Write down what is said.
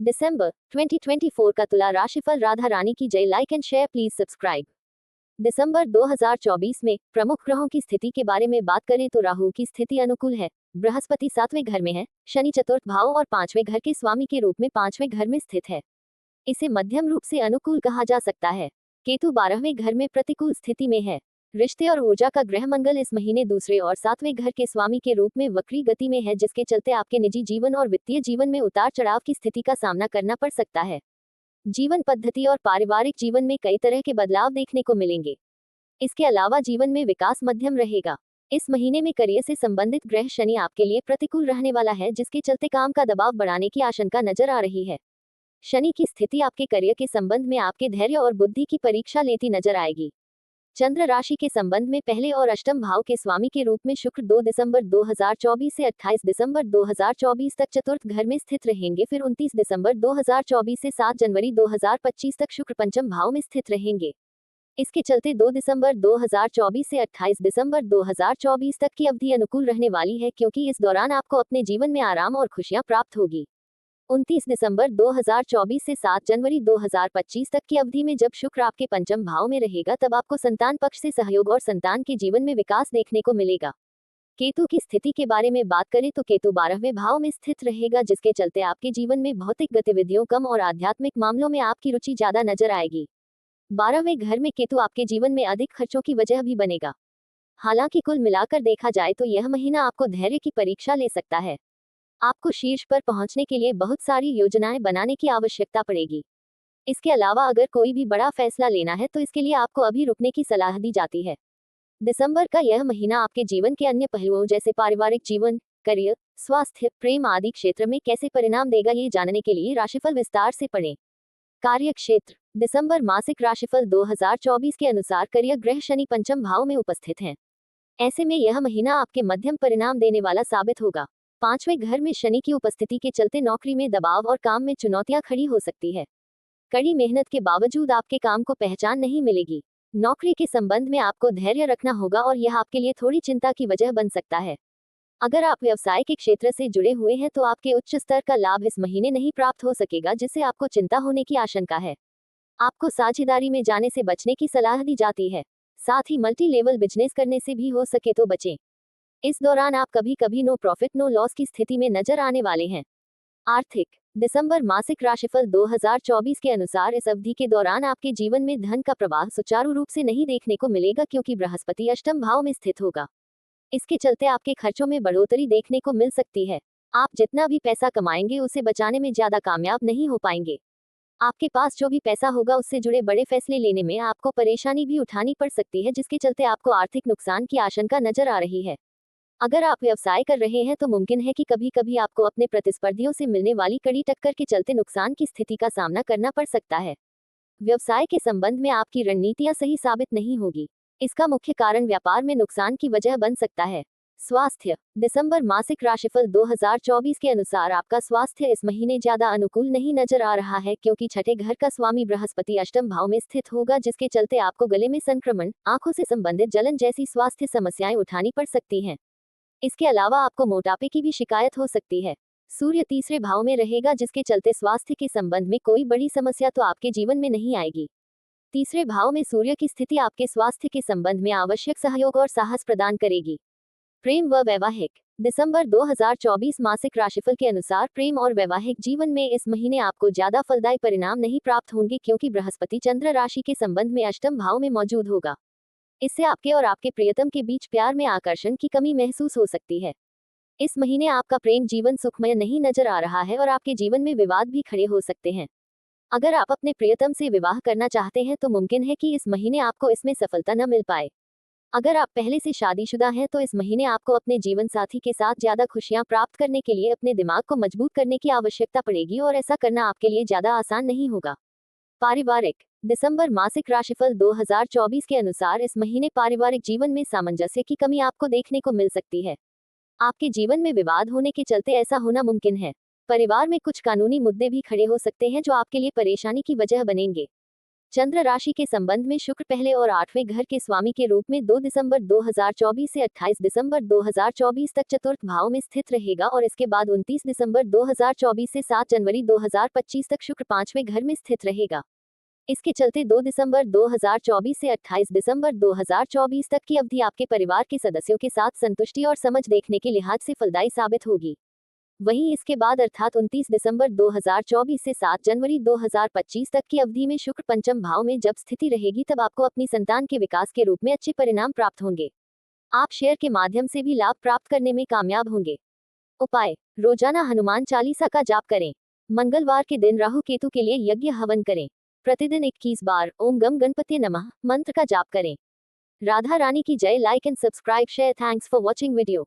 दिसंबर 2024 का तुला राशिफल। राधा रानी की जय। Like and share please subscribe. दिसंबर 2024 में प्रमुख ग्रहों की स्थिति के बारे में बात करें तो राहु की स्थिति अनुकूल है। बृहस्पति 7वें घर में है। शनि चतुर्थ भाव और 5वें घर के स्वामी के रूप में 5वें घर में स्थित है। इसे मध्यम रूप से अनुकूल कहा जा सकता है। केतु 12वें घर में प्रतिकूल स्थिति में है। रिश्ते और ऊर्जा का ग्रह मंगल इस महीने दूसरे और 7वें घर के स्वामी के रूप में वक्री गति में है, जिसके चलते आपके निजी जीवन और वित्तीय जीवन में उतार चढ़ाव की स्थिति का सामना करना पड़ सकता है। जीवन पद्धति और पारिवारिक जीवन में कई तरह के बदलाव देखने को मिलेंगे। इसके अलावा जीवन में विकास मध्यम रहेगा। इस महीने में करियर से संबंधित ग्रह शनि आपके लिए प्रतिकूल रहने वाला है, जिसके चलते काम का दबाव बढ़ाने की आशंका नजर आ रही है। शनि की स्थिति आपके करियर के संबंध में आपके धैर्य और बुद्धि की परीक्षा लेती नजर आएगी। चंद्र राशि के संबंध में पहले और अष्टम भाव के स्वामी के रूप में शुक्र 2 दिसंबर 2024 से 28 दिसंबर 2024 तक चतुर्थ घर में स्थित रहेंगे। फिर 29 दिसंबर 2024 से 7 जनवरी 2025 तक शुक्र पंचम भाव में स्थित रहेंगे। इसके चलते 2 दिसंबर 2024 से 28 दिसंबर 2024 तक की अवधि अनुकूल रहने वाली है, क्योंकि इस दौरान आपको अपने जीवन में आराम और खुशियां प्राप्त होगी। 29 दिसंबर 2024 से 7 जनवरी 2025 तक की अवधि में जब शुक्र आपके पंचम भाव में रहेगा, तब आपको संतान पक्ष से सहयोग और संतान के जीवन में विकास देखने को मिलेगा। केतु की स्थिति के बारे में बात करें तो केतु 12वें भाव में स्थित रहेगा, जिसके चलते आपके जीवन में भौतिक गतिविधियों कम और आध्यात्मिक मामलों में आपकी रुचि ज्यादा नजर आएगी। 12वें घर में केतु आपके जीवन में अधिक खर्चों की वजह भी बनेगा। हालांकि कुल मिलाकर देखा जाए तो यह महीना आपको धैर्य की परीक्षा ले सकता है। आपको शीर्ष पर पहुंचने के लिए बहुत सारी योजनाएं बनाने की आवश्यकता पड़ेगी। इसके अलावा अगर कोई भी बड़ा फैसला लेना है तो इसके लिए आपको अभी रुकने की सलाह दी जाती है। दिसंबर का यह महीना आपके जीवन के अन्य पहलुओं जैसे पारिवारिक जीवन, करियर, स्वास्थ्य, प्रेम आदि क्षेत्र में कैसे परिणाम देगा, ये जानने के लिए राशिफल विस्तार से पढ़ें। कार्य क्षेत्र। दिसंबर मासिक राशिफल 2024 के अनुसार करियर ग्रह शनि पंचम भाव में उपस्थित हैं। ऐसे में यह महीना आपके मध्यम परिणाम देने वाला साबित होगा। 5वें घर में शनि की उपस्थिति के चलते नौकरी में दबाव और काम में चुनौतियां खड़ी हो सकती है। कड़ी मेहनत के बावजूद आपके काम को पहचान नहीं मिलेगी। नौकरी के संबंध में आपको धैर्य रखना होगा और यह आपके लिए थोड़ी चिंता की वजह बन सकता है। अगर आप व्यवसाय के क्षेत्र से जुड़े हुए हैं तो आपके उच्च स्तर का लाभ इस महीने नहीं प्राप्त हो सकेगा, जिससे आपको चिंता होने की आशंका है। आपको साझेदारी में जाने से बचने की सलाह दी जाती है। साथ ही मल्टी लेवल बिजनेस करने से भी हो सके तो बचें। इस दौरान आप कभी कभी नो प्रॉफिट नो लॉस की स्थिति में नजर आने वाले हैं। आर्थिक। दिसंबर मासिक राशिफल 2024 के अनुसार इस अवधि के दौरान आपके जीवन में धन का प्रवाह सुचारू रूप से नहीं देखने को मिलेगा, क्योंकि बृहस्पति अष्टम भाव में स्थित होगा। इसके चलते आपके खर्चों में बढ़ोतरी देखने को मिल सकती है। आप जितना भी पैसा कमाएंगे उसे बचाने में ज्यादा कामयाब नहीं हो पाएंगे। आपके पास जो भी पैसा होगा उससे जुड़े बड़े फैसले लेने में आपको परेशानी भी उठानी पड़ सकती है, जिसके चलते आपको आर्थिक नुकसान की आशंका नजर आ रही है। अगर आप व्यवसाय कर रहे हैं तो मुमकिन है कि कभी कभी आपको अपने प्रतिस्पर्धियों से मिलने वाली कड़ी टक्कर के चलते नुकसान की स्थिति का सामना करना पड़ सकता है। व्यवसाय के संबंध में आपकी रणनीतियां सही साबित नहीं होगी। इसका मुख्य कारण व्यापार में नुकसान की वजह बन सकता है। स्वास्थ्य। दिसंबर मासिक राशिफल 2024 के अनुसार आपका स्वास्थ्य इस महीने ज्यादा अनुकूल नहीं नजर आ रहा है, क्योंकि छठे घर का स्वामी बृहस्पति अष्टम भाव में स्थित होगा, जिसके चलते आपको गले में संक्रमण, आंखों से संबंधित जलन जैसी स्वास्थ्य समस्याएं उठानी पड़ सकती हैं। इसके अलावा आपको मोटापे की भी शिकायत हो सकती है। सूर्य तीसरे भाव में रहेगा, जिसके चलते स्वास्थ्य के संबंध में कोई बड़ी समस्या तो आपके जीवन में नहीं आएगी। तीसरे भाव में सूर्य की स्थिति आपके स्वास्थ्य के संबंध में आवश्यक सहयोग और साहस प्रदान करेगी। प्रेम व वैवाहिक। दिसंबर 2024 मासिक राशिफल के अनुसार प्रेम और वैवाहिक जीवन में इस महीने आपको ज्यादा फलदायी परिणाम नहीं प्राप्त होंगे, क्योंकि बृहस्पति चंद्र राशि के संबंध में अष्टम भाव में मौजूद होगा। इससे आपके और आपके प्रियतम के बीच प्यार में आकर्षण की कमी महसूस हो सकती है। इस महीने आपका प्रेम जीवन सुखमय नहीं नजर आ रहा है और आपके जीवन में विवाद भी खड़े हो सकते हैं। अगर आप अपने प्रियतम से विवाह करना चाहते हैं तो मुमकिन है कि इस महीने आपको इसमें सफलता न मिल पाए। अगर आप पहले से शादीशुदा हैं तो इस महीने आपको अपने जीवन साथी के साथ ज्यादा खुशियां प्राप्त करने के लिए अपने दिमाग को मजबूत करने की आवश्यकता पड़ेगी, और ऐसा करना आपके लिए ज्यादा आसान नहीं होगा। पारिवारिक। दिसंबर मासिक राशिफल 2024 के अनुसार इस महीने पारिवारिक जीवन में सामंजस्य की कमी आपको देखने को मिल सकती है। आपके जीवन में विवाद होने के चलते ऐसा होना मुमकिन है। परिवार में कुछ कानूनी मुद्दे भी खड़े हो सकते हैं जो आपके लिए परेशानी की वजह बनेंगे। चंद्र राशि के संबंध में शुक्र पहले और 8वें घर के स्वामी के रूप में 2 दिसंबर 2024 से 28 दिसंबर 2024 तक चतुर्थ भाव में स्थित रहेगा और इसके बाद 29 दिसंबर 2024 से 7 जनवरी 2025 तक शुक्र 5वें घर में स्थित रहेगा। इसके चलते 2 दिसंबर 2024 से 28 दिसंबर 2024 तक की अवधि आपके परिवार के सदस्यों के साथ संतुष्टि और समझ देखने के लिहाज से फलदायी साबित होगी। वहीं इसके बाद अर्थात 29 दिसंबर 2024 से 7 जनवरी 2025 तक की अवधि में शुक्र पंचम भाव में जब स्थिति रहेगी तब आपको अपनी संतान के विकास के रूप में अच्छे परिणाम प्राप्त होंगे। आप शेयर के माध्यम से भी लाभ प्राप्त करने में कामयाब होंगे। उपाय: रोजाना हनुमान चालीसा का जाप करें। मंगलवार के दिन राहु केतु के लिए यज्ञ हवन करें। प्रतिदिन 21 बार ओम गम गणपति नमः मंत्र का जाप करें। राधा रानी की जय। Like and subscribe share. Thanks for watching video.